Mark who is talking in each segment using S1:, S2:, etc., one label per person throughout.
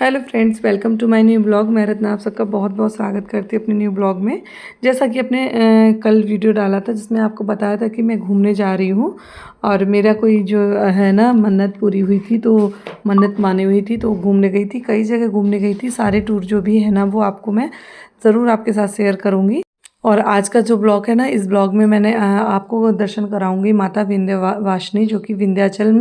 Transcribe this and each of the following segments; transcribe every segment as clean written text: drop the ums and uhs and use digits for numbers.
S1: Hello friends, welcome to my new blog. मैं रत्ना आप सबका बहुत बहुत स्वागत करती हूँ अपने न्यू ब्लॉग में। जैसा कि अपने कल वीडियो डाला था जिसमें आपको बताया था कि मैं घूमने जा रही हूँ और मेरा कोई जो है ना मन्नत पूरी हुई थी, तो मन्नत मानी हुई थी तो घूमने गई थी, कई जगह घूमने गई थी। सारे टूर जो भी है ना वो आपको मैं ज़रूर आपके साथ शेयर करूँगी। और आज का जो ब्लॉग है ना, इस ब्लॉग में मैंने आपको दर्शन कराऊंगी माता विंध्यवासिनी, जो कि विंध्याचल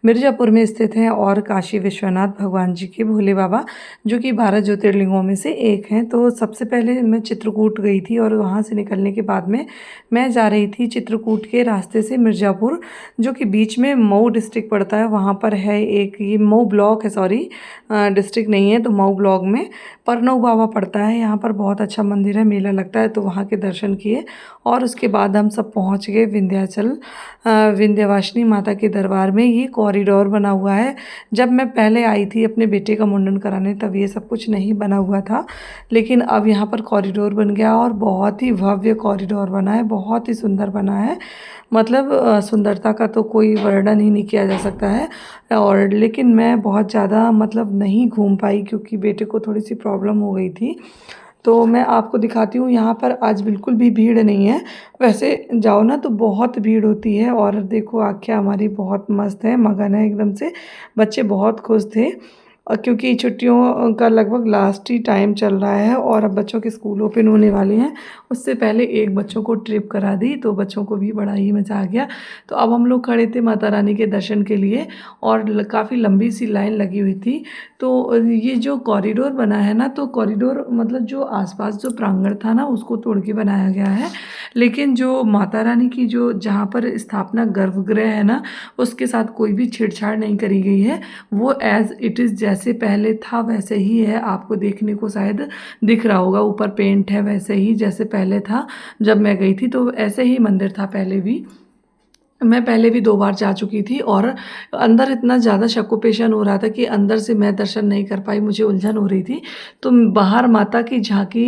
S1: मिर्ज़ापुर में स्थित है, और काशी विश्वनाथ भगवान जी के भोले बाबा, जो कि 12 ज्योतिर्लिंगों में से एक हैं। तो सबसे पहले मैं चित्रकूट गई थी और वहाँ से निकलने के बाद में मैं जा रही थी चित्रकूट के रास्ते से मिर्ज़ापुर, जो कि बीच में मऊ डिस्ट्रिक्ट पड़ता है। वहाँ पर है एक, ये मऊ ब्लॉक है, सॉरी डिस्ट्रिक्ट नहीं है। तो मऊ ब्लॉक में परनऊ बाबा पड़ता है। यहाँ पर बहुत अच्छा मंदिर है, मेला लगता है, तो वहाँ के दर्शन किए और उसके बाद हम सब पहुँच गए विंध्याचल विंध्यवासिनी माता के दरबार में। ये कॉरिडोर बना हुआ है। जब मैं पहले आई थी अपने बेटे का मुंडन कराने, तब ये सब कुछ नहीं बना हुआ था, लेकिन अब यहाँ पर कॉरिडोर बन गया और बहुत ही भव्य कॉरिडोर बना है, बहुत ही सुंदर बना है। मतलब सुंदरता का तो कोई वर्णन ही नहीं किया जा सकता है। और लेकिन मैं बहुत ज़्यादा मतलब नहीं घूम पाई क्योंकि बेटे को थोड़ी सी प्रॉब्लम हो गई थी। तो मैं आपको दिखाती हूँ, यहाँ पर आज बिल्कुल भी भीड़ नहीं है। वैसे जाओ ना तो बहुत भीड़ होती है। और देखो आख्या हमारी बहुत मस्त है, मगन है एकदम से। बच्चे बहुत खुश थे और क्योंकि छुट्टियों का लगभग लास्ट ही टाइम चल रहा है और अब बच्चों के स्कूल ओपन होने वाले हैं। उससे पहले एक बच्चों को ट्रिप करा दी, तो बच्चों को भी बड़ा ही मज़ा आ गया। तो अब हम लोग खड़े थे माता रानी के दर्शन के लिए और काफ़ी लंबी सी लाइन लगी हुई थी। तो ये जो कॉरिडोर बना है ना, तो कॉरिडोर मतलब जो आसपास जो प्रांगण था ना उसको तोड़ के बनाया गया है, लेकिन जो माता रानी की जो जहाँ पर स्थापना गर्भगृह है ना, उसके साथ कोई भी छेड़छाड़ नहीं करी गई है। वो एज इट इज़ जैसे पहले था वैसे ही है। आपको देखने को शायद दिख रहा होगा, ऊपर पेंट है वैसे ही जैसे पहले था। जब मैं गई थी तो ऐसे ही मंदिर था पहले भी। मैं पहले भी 2 बार जा चुकी थी और अंदर इतना ज़्यादा शक्कोपेशन हो रहा था कि अंदर से मैं दर्शन नहीं कर पाई, मुझे उलझन हो रही थी। तो बाहर माता की झांकी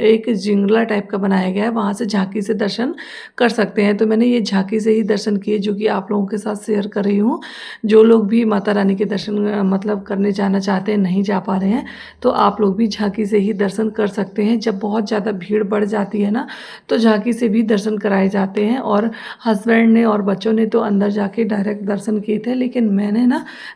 S1: एक जिंगला टाइप का बनाया गया है, वहाँ से झांकी से दर्शन कर सकते हैं। तो मैंने ये झांकी से ही दर्शन किए, जो कि आप लोगों के साथ शेयर कर रही हूँ। जो लोग भी माता रानी के दर्शन मतलब करने जाना चाहते हैं, नहीं जा पा रहे हैं, तो आप लोग भी झांकी से ही दर्शन कर सकते हैं। जब बहुत ज़्यादा भीड़ बढ़ जाती है ना, तो झांकी से भी दर्शन कराए जाते हैं। और हस्बैंड ने और बच्चों ने तो अंदर जाके डायरेक्ट दर्शन किए थे, लेकिन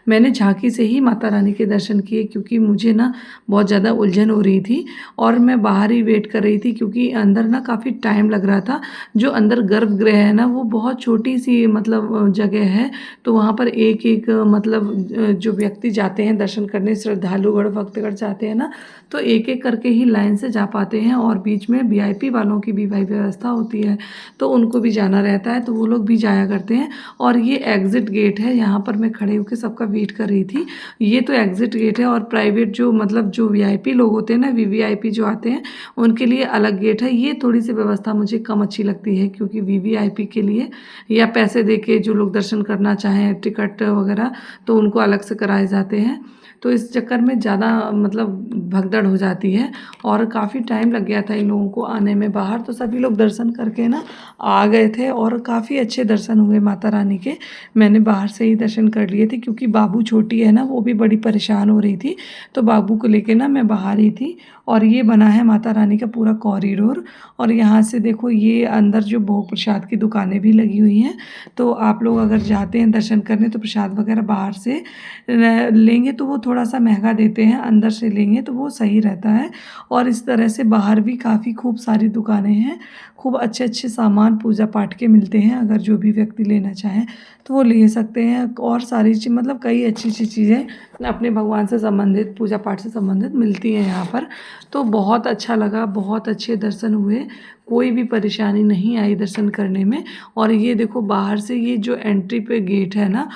S1: मैंने झांकी से ही माता रानी के दर्शन किए, क्योंकि मुझे ना बहुत ज़्यादा उलझन हो रही थी और मैं बाहर ही वेट कर रही थी, क्योंकि अंदर ना काफ़ी टाइम लग रहा था। जो अंदर गर्भगृह है ना, वो बहुत छोटी सी मतलब जगह है। तो वहाँ पर एक एक मतलब जो व्यक्ति जाते हैं दर्शन करने, श्रद्धालुगण भक्तगण जाते हैं ना, तो एक एक करके ही लाइन से जा पाते हैं। और बीच में वीआईपी वालों की भी भाई व्यवस्था होती है, तो उनको भी जाना रहता है, तो वो लोग भी जाया करते हैं। और ये एग्ज़िट गेट है, यहाँ पर मैं खड़े होकर सबका वेट कर रही थी। ये तो एग्ज़िट गेट है, और प्राइवेट जो मतलब जो वीआईपी लोग होते हैं ना, वीवीआईपी जो आते हैं, उनके लिए अलग गेट है। ये थोड़ी सी व्यवस्था मुझे कम अच्छी लगती है, क्योंकि वीवीआईपी के लिए या पैसे दे के जो लोग दर्शन करना चाहें टिकट वगैरह, तो उनको अलग से कराए जाते हैं। तो इस चक्कर में ज़्यादा मतलब भगदड़ हो जाती है और काफ़ी टाइम लग गया था इन लोगों को आने में बाहर। तो सभी लोग दर्शन करके ना आ गए थे और काफ़ी अच्छे दर्शन हुए माता रानी के। मैंने बाहर से ही दर्शन कर लिए थे, क्योंकि बाबू छोटी है ना, वो भी बड़ी परेशान हो रही थी, तो बाबू को लेके ना मैं बाहर ही थी। और ये बना है माता रानी का पूरा कॉरिडोर। और यहाँ से देखो, ये अंदर जो भोग प्रसाद की दुकानें भी लगी हुई हैं, तो आप लोग अगर जाते हैं दर्शन करने तो प्रसाद वगैरह बाहर से लेंगे तो वो थोड़ा सा महंगा देते हैं, अंदर से लेंगे तो वो सही रहता है। और इस तरह से बाहर भी काफ़ी खूब सारी दुकानें हैं, खूब अच्छे अच्छे सामान पूजा पाठ के मिलते हैं। अगर जो भी व्यक्ति लेना चाहें तो वो ले सकते हैं। और सारी चीज़ मतलब कई अच्छी अच्छी चीज़ें अपने भगवान से संबंधित, पूजा पाठ से संबंधित मिलती हैं यहाँ पर। तो बहुत अच्छा लगा, बहुत अच्छे दर्शन हुए, कोई भी परेशानी नहीं आई दर्शन करने में। और ये देखो बाहर से ये जो एंट्री पे गेट है ना,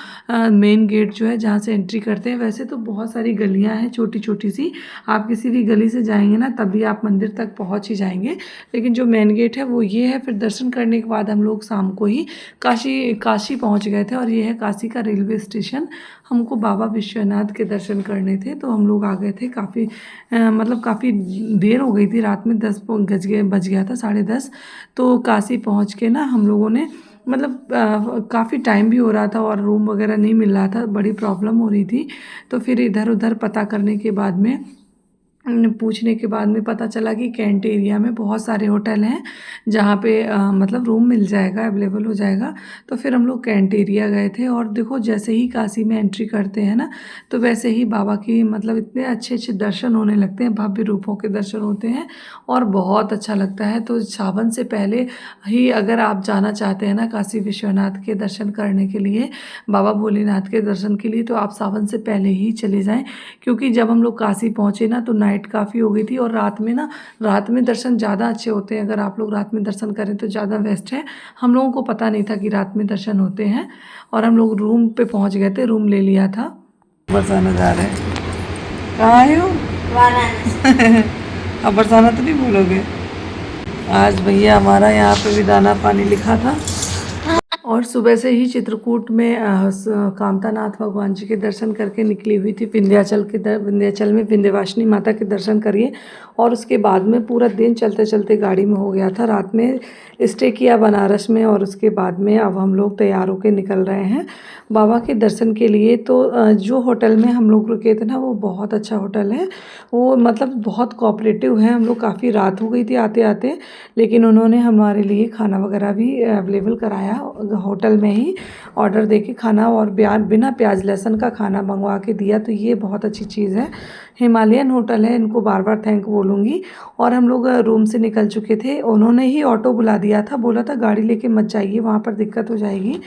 S1: मेन गेट जो है जहाँ से एंट्री करते हैं, वैसे तो बहुत सारी गलियाँ हैं छोटी छोटी सी, आप किसी भी गली से जाएंगे ना तभी आप मंदिर तक पहुँच ही जाएंगे, लेकिन जो मेन गेट है वो ये है। फिर दर्शन करने के बाद हम लोग शाम को ही काशी पहुँच गए थे, और ये है काशी का रेलवे स्टेशन। हमको बाबा विश्वनाथ के दर्शन करने थे, तो हम लोग आ गए थे। काफ़ी मतलब काफ़ी देर हो गई थी, रात में 10 बज गया था, 10:30। तो काशी पहुँच के ना हम लोगों ने मतलब काफ़ी टाइम भी हो रहा था और रूम वगैरह नहीं मिल रहा था, बड़ी प्रॉब्लम हो रही थी। तो फिर इधर उधर पता करने के बाद में पूछने के बाद में पता चला कि कैंट एरिया में बहुत सारे होटल हैं जहाँ पे मतलब रूम मिल जाएगा, अवेलेबल हो जाएगा। तो फिर हम लोग कैंट एरिया गए थे और देखो जैसे ही काशी में एंट्री करते हैं ना, तो वैसे ही बाबा की मतलब इतने अच्छे अच्छे दर्शन होने लगते हैं, भव्य रूपों के दर्शन होते हैं और बहुत अच्छा लगता है। तो सावन से पहले ही अगर आप जाना चाहते हैं ना काशी विश्वनाथ के दर्शन करने के लिए, बाबा भोलेनाथ के दर्शन के लिए, तो आप सावन से पहले ही चले जाएं। क्योंकि जब हम लोग काशी पहुँचे ना तो नाइट काफ़ी हो गई थी और रात में दर्शन ज़्यादा अच्छे होते हैं। अगर आप लोग रात में दर्शन करें तो ज़्यादा बेस्ट है। हम लोगों को पता नहीं था कि रात में दर्शन होते हैं और हम लोग रूम पे पहुँच गए थे, रूम ले लिया था। बरसाना जा रहे हैं, कहाँ आए हो? अब बरसाना तो नहीं भूलोगे। आज भैया हमारा यहाँ पे भी दाना पानी लिखा था और सुबह से ही चित्रकूट में कामतानाथ भगवान जी के दर्शन करके निकली हुई थी। विंध्याचल में विंध्यवासिनी माता के दर्शन करिए और उसके बाद में पूरा दिन चलते चलते गाड़ी में हो गया था। रात में स्टे किया बनारस में और उसके बाद में अब हम लोग तैयार होकर निकल रहे हैं बाबा के दर्शन के लिए। तो जो होटल में हम लोग रुके थे ना वो बहुत अच्छा होटल है, वो मतलब बहुत कोऑपरेटिव है। हम लोग काफ़ी रात हो गई थी आते आते, लेकिन उन्होंने हमारे लिए खाना वगैरह भी अवेलेबल कराया होटल में ही, ऑर्डर देके खाना और बिना प्याज लहसुन का खाना मंगवा के दिया। तो ये बहुत अच्छी चीज़ है। हिमालयन होटल है, इनको बार बार थैंक बोलूँगी। और हम लोग रूम से निकल चुके थे, उन्होंने ही ऑटो बुला दिया था, बोला था गाड़ी लेके मत जाइए, वहाँ पर दिक्कत हो जाएगी।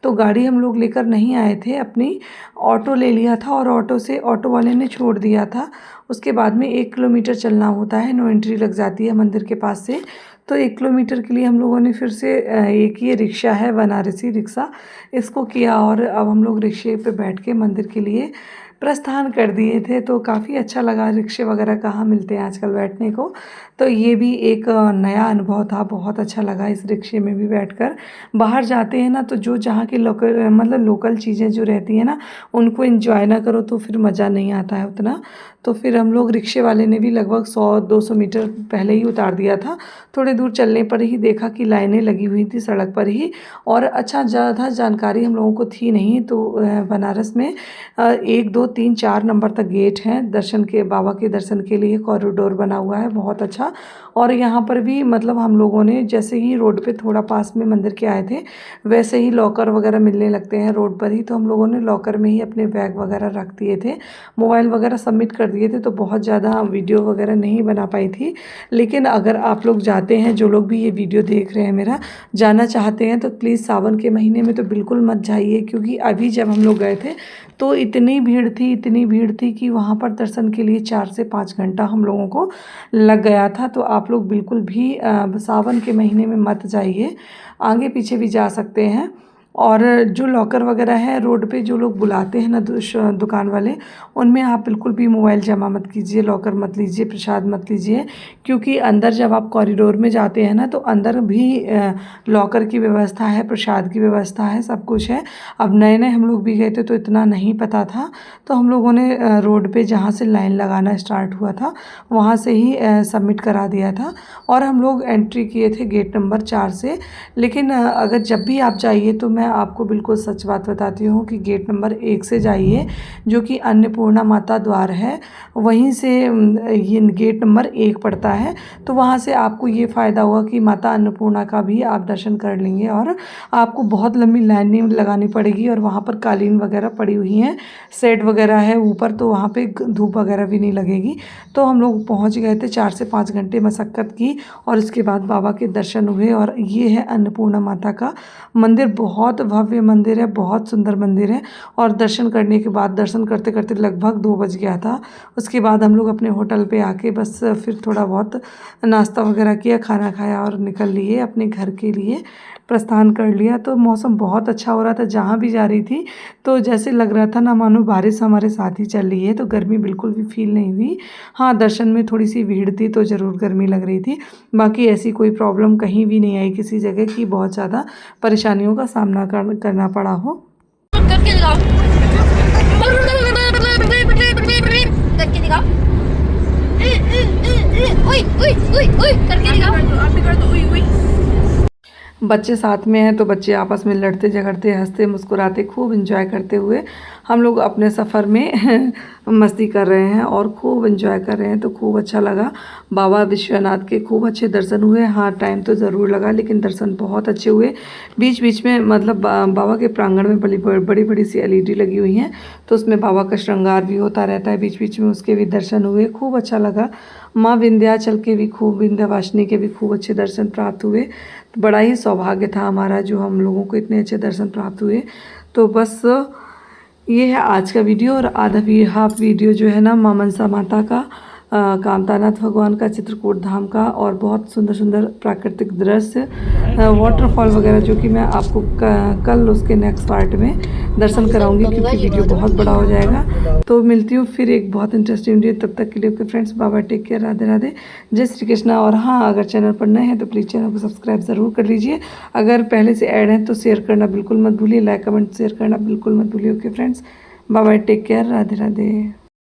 S1: तो गाड़ी हम लोग लेकर नहीं आए थे, अपनी ऑटो ले लिया था और ऑटो वाले ने छोड़ दिया था। उसके बाद में 1 किलोमीटर चलना होता है, नो एंट्री लग जाती है मंदिर के पास से। तो 1 किलोमीटर के लिए हम लोगों ने फिर से एक ये रिक्शा है बनारसी रिक्शा, इसको किया और अब हम लोग रिक्शे पे बैठ के मंदिर के लिए प्रस्थान कर दिए थे। तो काफ़ी अच्छा लगा, रिक्शे वगैरह कहाँ मिलते हैं आजकल बैठने को। तो ये भी एक नया अनुभव था, बहुत अच्छा लगा इस रिक्शे में भी बैठकर। बाहर जाते हैं ना तो जो जहाँ की लोकल चीज़ें जो रहती हैं ना उनको एंजॉय ना करो तो फिर मज़ा नहीं आता है उतना। तो फिर हम लोग रिक्शे वाले ने भी लगभग 100-200 मीटर पहले ही उतार दिया था। थोड़ी दूर चलने पर ही देखा कि लाइनें लगी हुई थी सड़क पर ही, और अच्छा ज़्यादा जानकारी हम लोगों को थी नहीं। तो बनारस में 1 2 3 4 नंबर तक गेट हैं दर्शन के, बाबा के दर्शन के लिए कॉरिडोर बना हुआ है बहुत अच्छा। और यहाँ पर भी मतलब हम लोगों ने जैसे ही रोड पे थोड़ा पास में मंदिर के आए थे वैसे ही लॉकर वगैरह मिलने लगते हैं रोड पर ही। तो हम लोगों ने लॉकर में ही अपने बैग वगैरह रख दिए थे, मोबाइल वगैरह सबमिट कर दिए थे। तो बहुत ज़्यादा वीडियो वगैरह नहीं बना पाई थी। लेकिन अगर आप लोग जाते हैं, जो लोग भी ये वीडियो देख रहे हैं मेरा, जाना चाहते हैं तो प्लीज़ सावन के महीने में तो बिल्कुल मत जाइए। क्योंकि अभी जब हम लोग गए थे तो इतनी भीड़ थी कि वहाँ पर दर्शन के लिए 4 से 5 घंटा हम लोगों को लग गया था। तो आप लोग बिल्कुल भी सावन के महीने में मत जाइए, आगे पीछे भी जा सकते हैं। और जो लॉकर वगैरह है रोड पे जो लोग बुलाते हैं ना दुकान वाले, उनमें आप बिल्कुल भी मोबाइल जमा मत कीजिए, लॉकर मत लीजिए, प्रसाद मत लीजिए। क्योंकि अंदर जब आप कॉरिडोर में जाते हैं ना तो अंदर भी लॉकर की व्यवस्था है, प्रसाद की व्यवस्था है, सब कुछ है। अब नए नए हम लोग भी गए थे तो इतना नहीं पता था। तो हम लोगों ने रोड पे जहाँ से लाइन लगाना स्टार्ट हुआ था वहाँ से ही सबमिट करा दिया था और हम लोग एंट्री किए थे गेट नंबर 4 से। लेकिन अगर जब भी आप जाइए तो मैं आपको बिल्कुल सच बात बताती हूँ कि गेट नंबर 1 से जाइए, जो कि अन्नपूर्णा माता द्वार है, वहीं से ये गेट नंबर 1 पड़ता है। तो वहाँ से आपको ये फ़ायदा हुआ कि माता अन्नपूर्णा का भी आप दर्शन कर लेंगे और आपको बहुत लंबी लाइन नहीं लगानी पड़ेगी। और वहाँ पर कालीन वगैरह पड़ी हुई हैं, सेट वगैरह है ऊपर, तो वहाँ पे धूप वगैरह भी नहीं लगेगी। तो हम लोग पहुँच गए थे, 4 से 5 घंटे मशक्क़त की और उसके बाद बाबा के दर्शन हुए। और ये है अन्नपूर्णा माता का मंदिर, बहुत भव्य मंदिर है, बहुत सुंदर मंदिर है। और दर्शन करने के बाद, दर्शन करते करते लगभग 2 बज गया था। उसके बाद हम लोग अपने होटल पे आके बस फिर थोड़ा बहुत नाश्ता वगैरह किया, खाना खाया और निकल लिए अपने घर के लिए, प्रस्थान कर लिया। तो मौसम बहुत अच्छा हो रहा था जहाँ भी जा रही थी, तो जैसे लग रहा था ना मानो बारिश हमारे साथ ही चल रही है। तो गर्मी बिल्कुल भी फील नहीं हुई। हाँ, दर्शन में थोड़ी सी भीड़ थी तो ज़रूर गर्मी लग रही थी, बाकी ऐसी कोई प्रॉब्लम कहीं भी नहीं आई किसी जगह की बहुत ज़्यादा परेशानियों का सामना करना पड़ा हो।
S2: करके दिखाओ, करके दिखाओ, ओए ओए ओए ओए करके दिखाओ, आप भी कर दो, ओए ओए।
S1: बच्चे साथ में हैं तो बच्चे आपस में लड़ते झगड़ते हंसते मुस्कुराते खूब एंजॉय करते हुए हम लोग अपने सफ़र में मस्ती कर रहे हैं और खूब एंजॉय कर रहे हैं। तो खूब अच्छा लगा। बाबा विश्वनाथ के खूब अच्छे दर्शन हुए। हाँ, टाइम तो ज़रूर लगा लेकिन दर्शन बहुत अच्छे हुए। बीच बीच में मतलब बाबा के प्रांगण में बड़ी बड़ी सी LED लगी हुई हैं, तो उसमें बाबा का श्रृंगार भी होता रहता है। बीच बीच में उसके भी दर्शन हुए, खूब अच्छा लगा। माँ विंध्याचल के भी खूब, विंध्यवासिनी के भी खूब अच्छे दर्शन प्राप्त हुए। तो बड़ा ही सौभाग्य था हमारा जो हम लोगों को इतने अच्छे दर्शन प्राप्त हुए। तो बस ये है आज का वीडियो। और आधा भी हाफ वीडियो जो है ना माँ मनसा माता का, कामतानाथ भगवान का, चित्रकूट धाम का, और बहुत सुंदर सुंदर प्राकृतिक दृश्य, वाटरफॉल वगैरह, जो कि मैं आपको कल उसके नेक्स्ट पार्ट में दर्शन कराऊंगी क्योंकि वीडियो बहुत बड़ा हो जाएगा। तो मिलती हूँ फिर एक बहुत इंटरेस्टिंग वीडियो। तब तक के लिए okay friends, bye bye, take care, Radhe Radhe, जय श्री कृष्णा। और हाँ, अगर चैनल पर नए हैं तो प्लीज़ चैनल को सब्सक्राइब ज़रूर कर लीजिए। अगर पहले से ऐड हैं तो शेयर करना बिल्कुल मत भूलिए, लाइक कमेंट शेयर करना बिल्कुल मत भूलिए। Okay friends, bye bye, take care, Radhe Radhe.